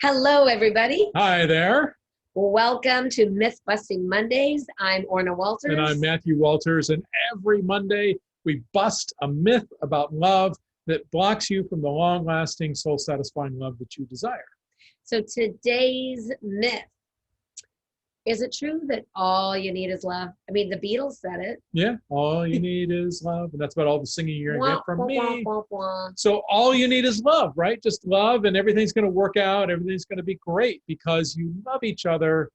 Hello, everybody. Hi there, Welcome to Myth Busting Mondays. I'm Orna and I'm Walters. Matthew Walters, and every Monday we bust a myth about love that blocks you from the long-lasting, soul-satisfying love that you desire. So today's myth, is it true that all you need is love? I mean, the Beatles said it. Yeah, all you need is love, and that's about all the singing you're gonna Wah, get from wah, wah, me. wah, wah. So all you need is love, right? Just love, and everything's gonna work out. Everything's gonna be great because you love each other.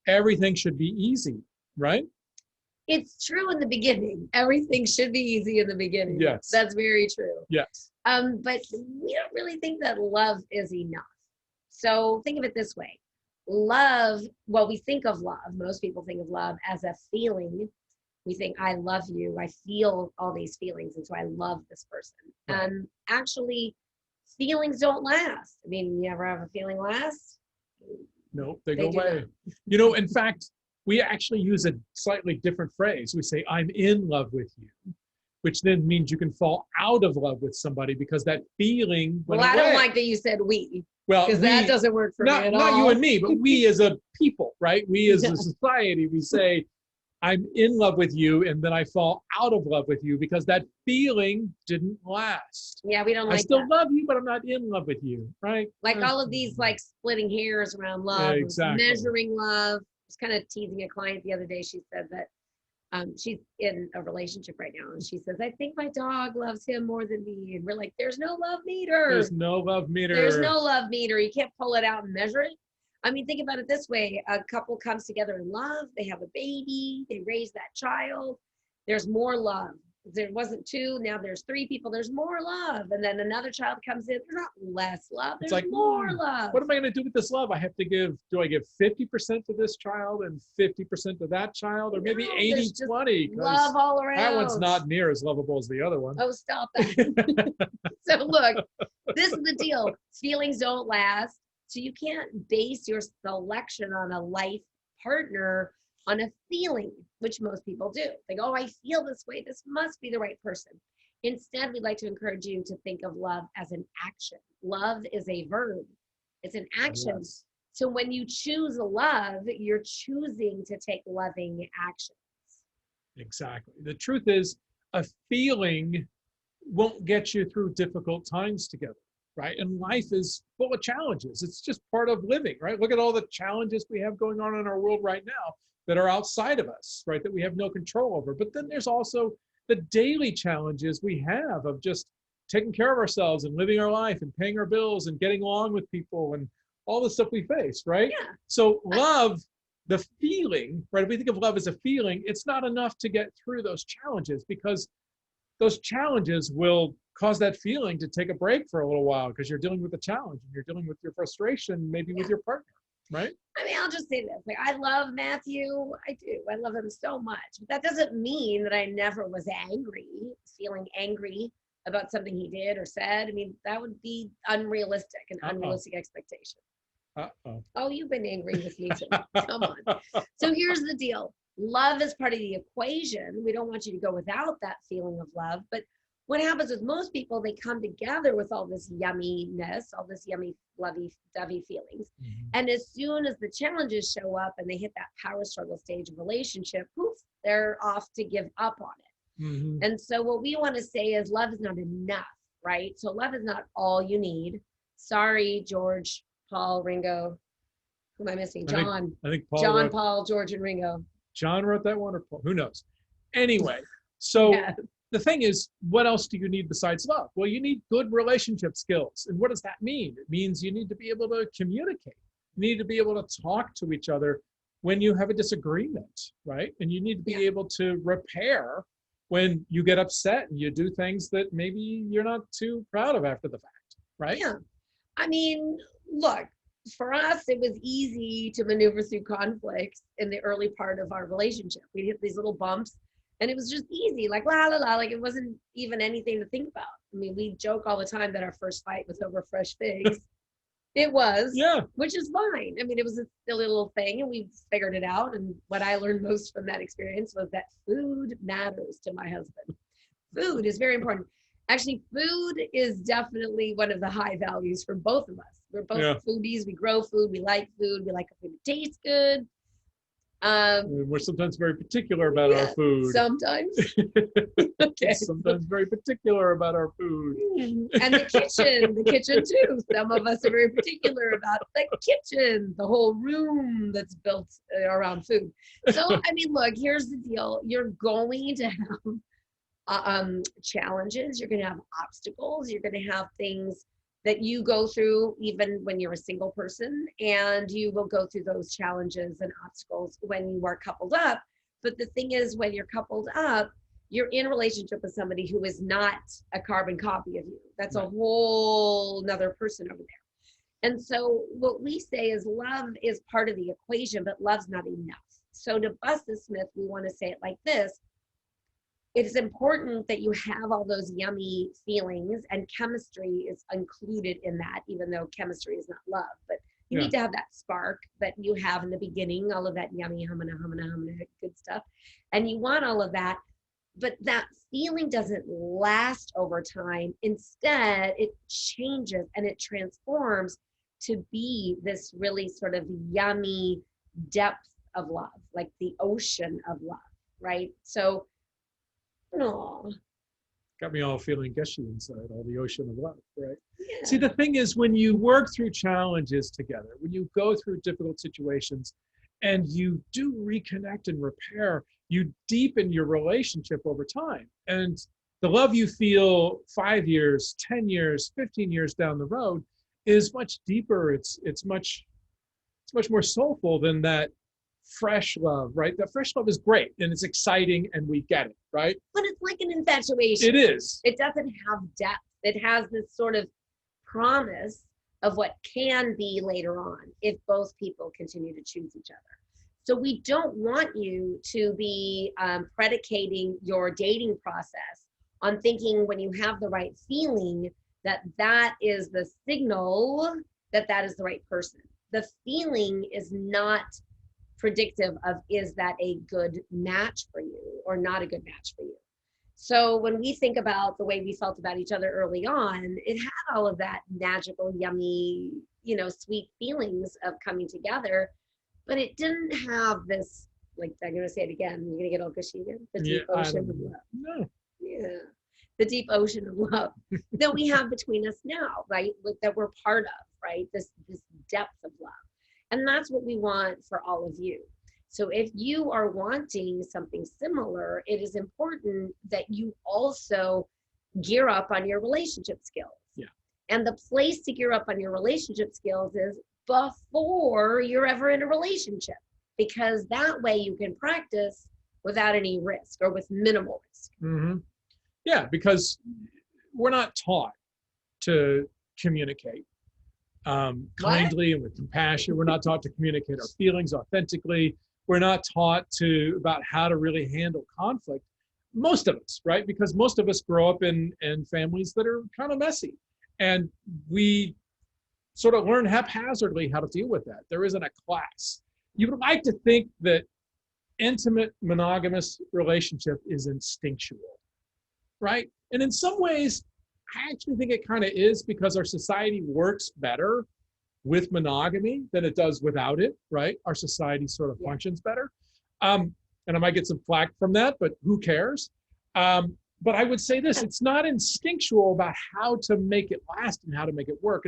Everything should be easy, right? It's true in the beginning. Everything should be easy in the beginning. Yes. That's very true. Yes. But we don't really think that love is enough. So think of it this way. Love, well, we think of love, most people think of love as a feeling. We think, I love you, I feel all these feelings, and so I love this person. Right. Actually, feelings don't last. I mean, you ever have a feeling last? Nope, they They go do away. not. In fact, we actually use a slightly different phrase. We say, I'm in love with you, which then means you can fall out of love with somebody because that feeling went Well, I away. don't like that you said we, Well, because that doesn't work for me at all. Not you and me, but we as a people, right? We as a society, we say, I'm in love with you, and then I fall out of love with you because that feeling didn't last. Yeah, we don't I like still that. love you, but I'm not in love with you, right? Like all of these like splitting hairs around love, Exactly. measuring love. I was kind of teasing a client the other day. She said that she's in a relationship right now, and she says, I think my dog loves him more than me. And we're like, there's no love meter. There's no love meter. There's no love meter. You can't pull it out and measure it. I mean, think about it this way. A couple comes together in love. They have a baby. They raise that child. There's more love. There wasn't two. Now there's three people. There's more love. And then another child comes in. There's not less love. There's like more love. What am I going to do with this love? I have to give, do I give 50% to this child and 50% to that child? Or maybe 80-20? Love all around. That one's not near as lovable as the other one. Oh, stop that. So look, this is the deal. Feelings don't last. So you can't base your selection on a life partner on a feeling, which most people do. They go, oh, I feel this way. This must be the right person. Instead, we'd like to encourage you to think of love as an action. Love is a verb. It's an action. Yes. So when you choose love, you're choosing to take loving actions. Exactly. The truth is, a feeling won't get you through difficult times together. Right? And life is full of challenges. It's just part of living, right? Look at all the challenges we have going on in our world right now that are outside of us, right? That we have no control over. But then there's also the daily challenges we have of just taking care of ourselves and living our life and paying our bills and getting along with people and all the stuff we face, right? Yeah. So love, the feeling, right? If we think of love as a feeling, it's not enough to get through those challenges because those challenges will cause that feeling to take a break for a little while because you're dealing with the challenge and you're dealing with your frustration, maybe with your partner, right? I mean, I'll just say this. Like, I love Matthew. I do. I love him so much. But that doesn't mean that I never was angry, feeling angry about something he did or said. I mean, that would be unrealistic, an unrealistic expectation. Oh, you've been angry with me too. Come on. So here's the deal. Love is part of the equation. We don't want you to go without that feeling of love, but what happens with most people, they come together with all this yumminess, all this yummy, lovey-dovey feelings. Mm-hmm. And as soon as the challenges show up and they hit that power struggle stage of relationship, poof, they're off to give up on it. Mm-hmm. And so what we want to say is love is not enough, right? So love is not all you need. Sorry, George, Paul, Ringo. Who am I missing? John. I think Paul. John, Paul, George, and Ringo. John wrote that one, or Paul? Who knows? Anyway, so... Yeah. The thing is, what else do you need besides love? Well, you need good relationship skills. And what does that mean? It means you need to be able to communicate. You need to be able to talk to each other when you have a disagreement, right? And you need to be able to repair when you get upset and you do things that maybe you're not too proud of after the fact, right? Yeah. I mean, look, for us, it was easy to maneuver through conflicts in the early part of our relationship. We hit these little bumps. And it was just easy, like la la la, like it wasn't even anything to think about. I mean, we joke all the time that our first fight was over fresh figs. It was, yeah, which is fine. I mean, it was a silly little thing, and we figured it out. And what I learned most from that experience was that food matters to my husband. Food is very important. Actually, food is definitely one of the high values for both of us. We're both Yeah. foodies. We grow food. We like food. We like food that tastes good. And we're sometimes very particular about our Yeah, food. sometimes. Okay. Sometimes very particular about our food. And the kitchen too. Some of us are very particular about the kitchen, the whole room that's built around food. So, I mean, look, here's the deal. You're going to have challenges. You're going to have obstacles. You're going to have things that you go through even when you're a single person, and you will go through those challenges and obstacles when you are coupled up. But the thing is, when you're coupled up, you're in a relationship with somebody who is not a carbon copy of you. That's a whole nother person over there. And so what we say is love is part of the equation, but love's not enough. So to bust this myth, we want to say it like this. It's important that you have all those yummy feelings, and chemistry is included in that, even though chemistry is not love. But you need to have that spark that you have in the beginning, all of that yummy, humana, good stuff. And you want all of that, but that feeling doesn't last over time. Instead, it changes and it transforms to be this really sort of yummy depth of love, like the ocean of love, right? So, no. Got me all feeling gushy inside, all the ocean of love, right? Yeah. See, the thing is, when you work through challenges together, when you go through difficult situations and you do reconnect and repair, you deepen your relationship over time. And the love you feel 5 years, 10 years, 15 years down the road is much deeper. It's much more soulful than that fresh love, right? That fresh love is great and it's exciting and we get it, right? But it's like an infatuation. It is. It doesn't have depth. It has this sort of promise of what can be later on if both people continue to choose each other. So we don't want you to be predicating your dating process on thinking when you have the right feeling that that is the signal that that is the right person. The feeling is not predictive of is that a good match for you or not a good match for you. So when we think about the way we felt about each other early on, it had all of that magical, yummy, sweet feelings of coming together, but it didn't have this, like, I'm going to say it again. You're going to get all gushy again. The deep ocean of love. No. Yeah. The deep ocean of love that we have between us now, right? That we're part of, right? This depth of love. And that's what we want for all of you. So if you are wanting something similar, it is important that you also gear up on your relationship skills. Yeah. And the place to gear up on your relationship skills is before you're ever in a relationship, because that way you can practice without any risk or with minimal risk. Mm-hmm. Yeah, because we're not taught to communicate kindly and with compassion. We're not taught to communicate our feelings authentically. We're not taught about how to really handle conflict. Most of us, right? Because most of us grow up in families that are kind of messy. And we sort of learn haphazardly how to deal with that. There isn't a class. You would like to think that intimate monogamous relationship is instinctual, right? And in some ways, I actually think it kind of is, because our society works better with monogamy than it does without it, right? Our society sort of functions better. And I might get some flack from that, but who cares? But I would say this, it's not instinctual about how to make it last and how to make it work.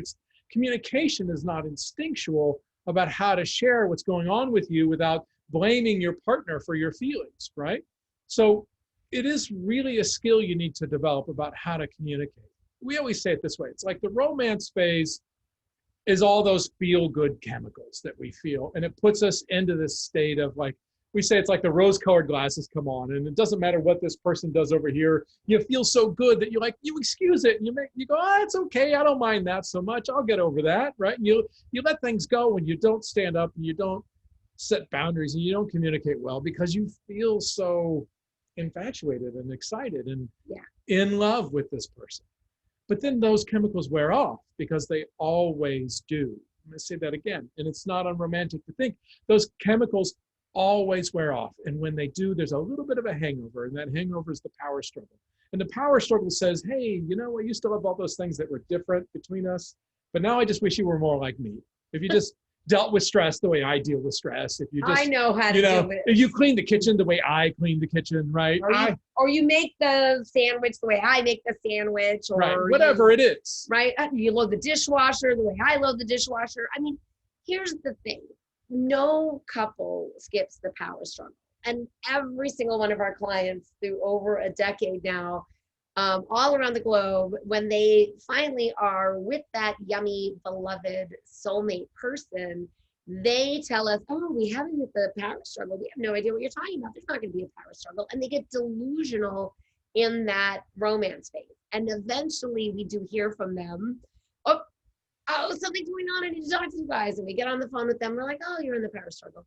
Communication is not instinctual about how to share what's going on with you without blaming your partner for your feelings, right? So it is really a skill you need to develop about how to communicate. We always say it this way. It's like the romance phase is all those feel-good chemicals that we feel. And it puts us into this state of, like, we say it's like the rose-colored glasses come on, and it doesn't matter what this person does over here. You feel so good that you excuse it, and you go, it's okay. I don't mind that so much. I'll get over that, right? And you let things go when you don't stand up and you don't set boundaries and you don't communicate well, because you feel so infatuated and excited and in love with this person. But then those chemicals wear off, because they always do. I'm going to say that again. And it's not unromantic to think those chemicals always wear off. And when they do, there's a little bit of a hangover. And that hangover is the power struggle. And the power struggle says, hey, you know what? You still have all those things that were different between us. but now I just wish you were more like me. If you just dealt with stress the way I deal with stress, if you I just, know how to you do know, it. if you clean the kitchen the way I clean the kitchen, right? Or you make the sandwich the way I make the sandwich, or right, whatever it is. Right? You load the dishwasher the way I load the dishwasher. I mean, here's the thing. No couple skips the power struggle. And every single one of our clients through over a decade now, all around the globe, when they finally are with that yummy, beloved soulmate person, they tell us, oh, we haven't hit the power struggle. We have no idea what you're talking about. There's not going to be a power struggle. And they get delusional in that romance phase. And eventually we do hear from them, oh, something's going on. I need to talk to you guys. And we get on the phone with them. We're like, oh, you're in the power struggle.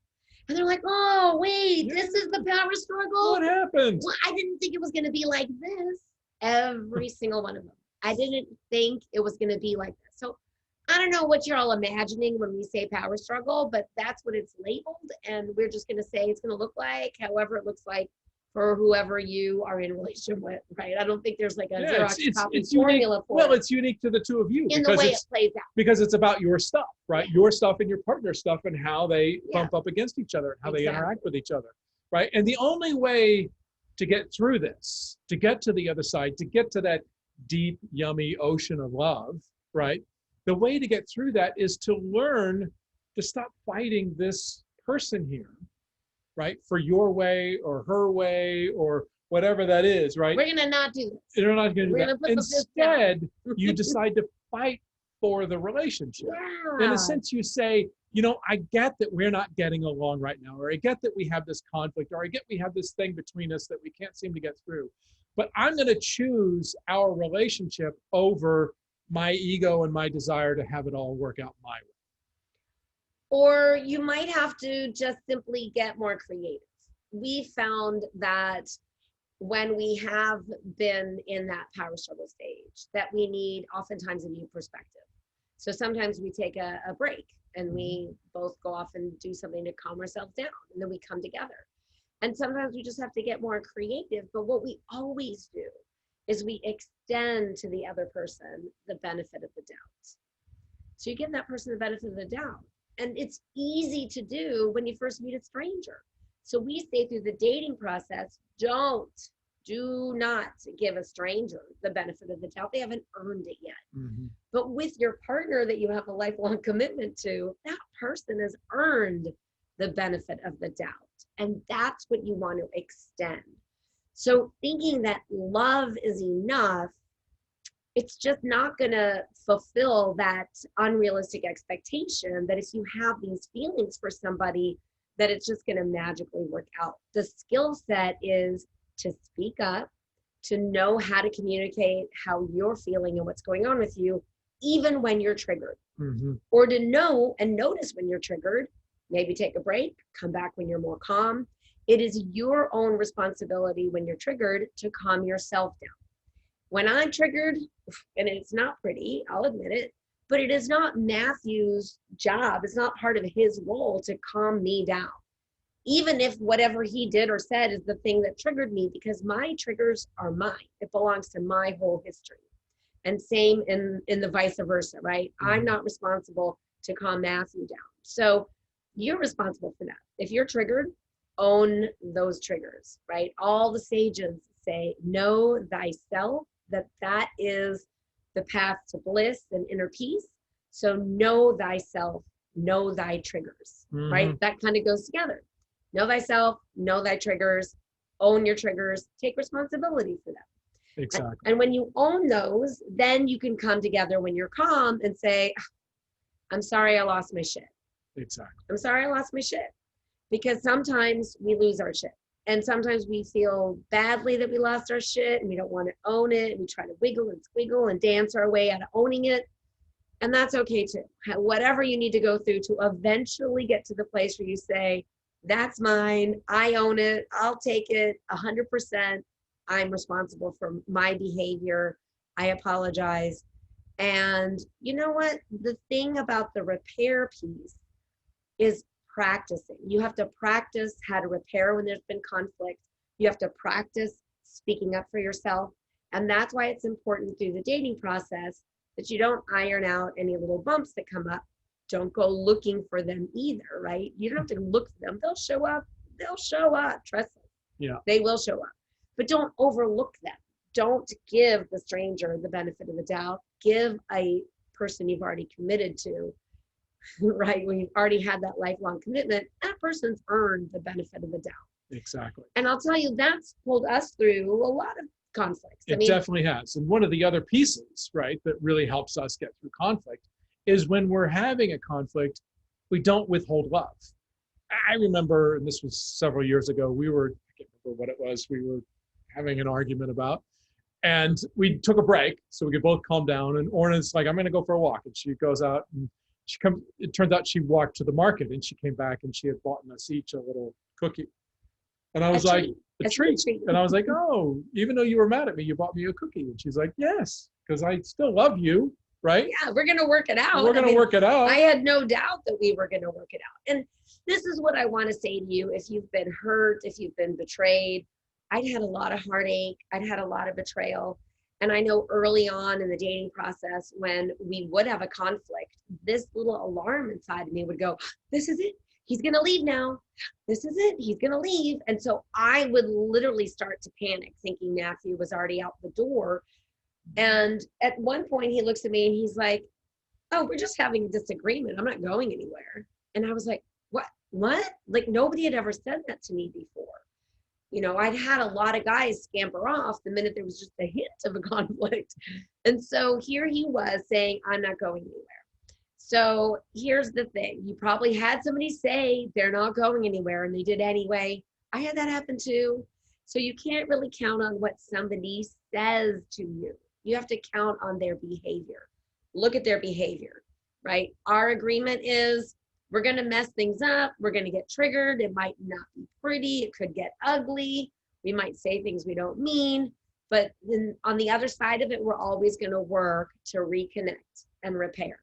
And they're like, oh, wait, this is the power struggle? What happened? Well, I didn't think it was going to be like this. Every single one of them. I didn't think it was going to be like this. So I don't know what you're all imagining when we say power struggle, but that's what it's labeled. And we're just going to say it's going to look like however it looks like for whoever you are in a relationship with, right? I don't think there's like a Xerox copy formula for Well, it's unique to the two of you. in the way it plays out. Because it's about your stuff, right? Yeah. Your stuff and your partner's stuff and how they Yeah. bump up against each other and how they Exactly. interact with each other, right? And the only way to get through this, to get to the other side, to get to that deep, yummy ocean of love, right? The way to get through that is to learn to stop fighting this person here, right? For your way or her way or whatever that is, right? We're going to not do this. You're not going to do We're that. gonna put the fist down. Instead, you decide to fight for the relationship. Yeah. In a sense, you say, you know, I get that we're not getting along right now, or I get that we have this conflict, or I get we have this thing between us that we can't seem to get through. But I'm going to choose our relationship over my ego and my desire to have it all work out my way. Or you might have to just simply get more creative. We found that when we have been in that power struggle stage, that we need oftentimes a new perspective. So sometimes we take a break and we both go off and do something to calm ourselves down, and then we come together. And sometimes we just have to get more creative. But what we always do is we extend to the other person the benefit of the doubt. So you give that person the benefit of the doubt. And it's easy to do when you first meet a stranger. So we say through the dating process, do not give a stranger the benefit of the doubt. They haven't earned it yet. Mm-hmm. But with your partner that you have a lifelong commitment to, that person has earned the benefit of the doubt. And that's what you want to extend. So thinking that love is enough, it's just not going to fulfill that unrealistic expectation that if you have these feelings for somebody, that it's just going to magically work out. The skill set is to speak up, to know how to communicate how you're feeling and what's going on with you, even when you're triggered. Mm-hmm. Or to know and notice when you're triggered, maybe take a break, come back when you're more calm. It is your own responsibility when you're triggered to calm yourself down. When I'm triggered, and it's not pretty, I'll admit it, but it is not Matthew's job. It's not part of his role to calm me down. Even if whatever he did or said is the thing that triggered me, because my triggers are mine. It belongs to my whole history. And same in the vice versa, right? Mm-hmm. I'm not responsible to calm Matthew down. So you're responsible for that. If you're triggered, own those triggers, right? All the sages say, know thyself, that is the path to bliss and inner peace. So know thyself, know thy triggers, mm-hmm. right? That kind of goes together. Know thyself, know thy triggers, own your triggers, take responsibility for them. Exactly. And when you own those, then you can come together when you're calm and say, I'm sorry I lost my shit. Exactly. I'm sorry I lost my shit. Because sometimes we lose our shit. And sometimes we feel badly that we lost our shit and we don't want to own it. And we try to wiggle and squiggle and dance our way out of owning it. And that's okay too. Whatever you need to go through to eventually get to the place where you say, that's mine, I own it, I'll take it 100%. I'm responsible for my behavior. I apologize. And you know what? The thing about the repair piece is practicing. You have to practice how to repair when there's been conflict. You have to practice speaking up for yourself. And that's why it's important through the dating process that you don't iron out any little bumps that come up. Don't go looking for them either, right? You don't have to look for them. They'll show up. They'll show up. Trust me. Yeah. They will show up. But don't overlook them. Don't give the stranger the benefit of the doubt. Give a person you've already committed to, right? When you've already had that lifelong commitment, that person's earned the benefit of the doubt. Exactly. And I'll tell you, that's pulled us through a lot of conflicts. It definitely has. And one of the other pieces, right, that really helps us get through conflict is when we're having a conflict, we don't withhold love. I remember, and this was several years ago, I can't remember what it was, we were having an argument about, and we took a break so we could both calm down. And Orna's like, I'm going to go for a walk. And she goes out and it turns out she walked to the market and she came back and she had bought us each a little cookie. And I was like, a treat. And I was like, oh, even though you were mad at me, you bought me a cookie. And she's like, yes, because I still love you, right? Yeah, we're going to work it out. We're going to work it out. I had no doubt that we were going to work it out. And this is what I want to say to you. If you've been hurt, if you've been betrayed, I'd had a lot of heartache. I'd had a lot of betrayal. And I know early on in the dating process, when we would have a conflict, this little alarm inside of me would go, this is it. He's going to leave now. This is it. He's going to leave. And so I would literally start to panic, thinking Matthew was already out the door. And at one point he looks at me and he's like, oh, we're just having a disagreement. I'm not going anywhere. And I was like, what? Like, nobody had ever said that to me before. You know, I'd had a lot of guys scamper off the minute there was just a hint of a conflict. And so here he was saying, I'm not going anywhere. So here's the thing. You probably had somebody say they're not going anywhere and they did anyway. I had that happen too. So you can't really count on what somebody says to you. You have to count on their behavior. Look at their behavior, right? Our agreement is we're going to mess things up. We're going to get triggered. It might not be pretty. It could get ugly. We might say things we don't mean. But then on the other side of it, we're always going to work to reconnect and repair.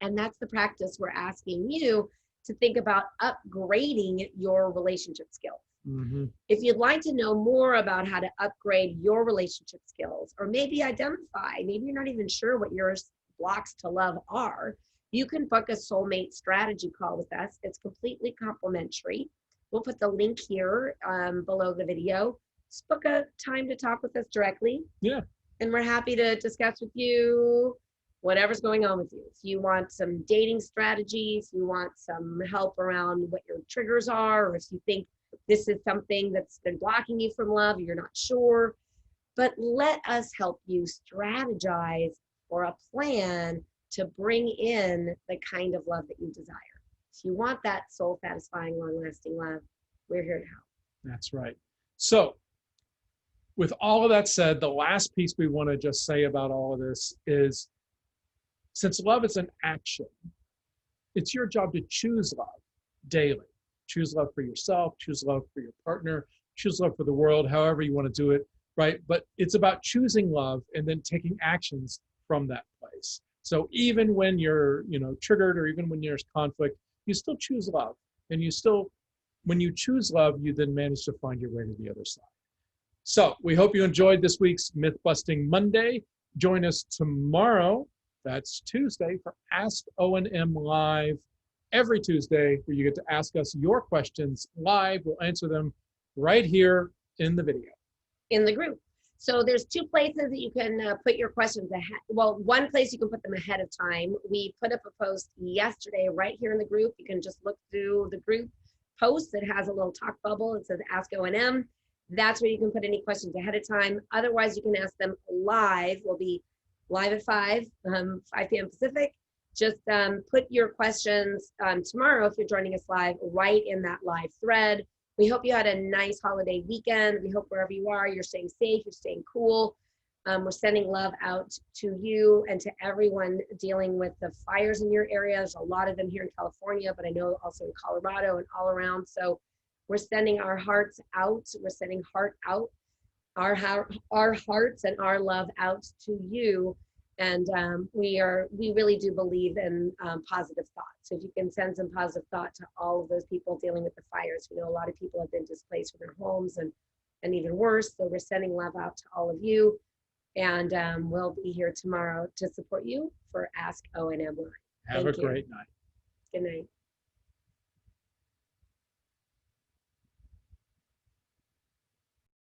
And that's the practice we're asking you to think about upgrading your relationship skills. Mm-hmm. If you'd like to know more about how to upgrade your relationship skills, or maybe identify, maybe you're not even sure what your blocks to love are, you can book a soulmate strategy call with us. It's completely complimentary. We'll put the link here below the video. Just book a time to talk with us directly. Yeah. And we're happy to discuss with you whatever's going on with you. If you want some dating strategies, you want some help around what your triggers are, or if you think this is something that's been blocking you from love, you're not sure, but let us help you strategize for a plan to bring in the kind of love that you desire. If you want that soul satisfying, long lasting love, we're here to help. That's right. So with all of that said, the last piece we want to just say about all of this is, since love is an action, it's your job to choose love daily. Choose love for yourself, choose love for your partner, choose love for the world, however you want to do it, right? But it's about choosing love and then taking actions from that place. So even when you're, triggered, or even when there's conflict, you still choose love. And you still, when you choose love, you then manage to find your way to the other side. So we hope you enjoyed this week's Myth Busting Monday. Join us tomorrow. That's Tuesday, for Ask O&M Live. Every Tuesday, where you get to ask us your questions live. We'll answer them right here in the video. In the group. So there's two places that you can put your questions ahead. Well, one place you can put them ahead of time. We put up a post yesterday right here in the group. You can just look through the group post that has a little talk bubble. It says Ask O&M. That's where you can put any questions ahead of time. Otherwise, you can ask them live. We'll be live at 5 p.m. Pacific. Just put your questions tomorrow, if you're joining us live, right in that live thread. We hope you had a nice holiday weekend. We hope wherever you are, you're staying safe, you're staying cool. We're sending love out to you and to everyone dealing with the fires in your area. There's a lot of them here in California, but I know also in Colorado and all around. So we're sending our hearts out. We're sending heart out, our hearts and our love out to you. And we really do believe in positive thought. So if you can send some positive thought to all of those people dealing with the fires. We know a lot of people have been displaced from their homes and even worse. So we're sending love out to all of you. And we'll be here tomorrow to support you for Ask O&M Live. Have a Thank you. great night. Good night.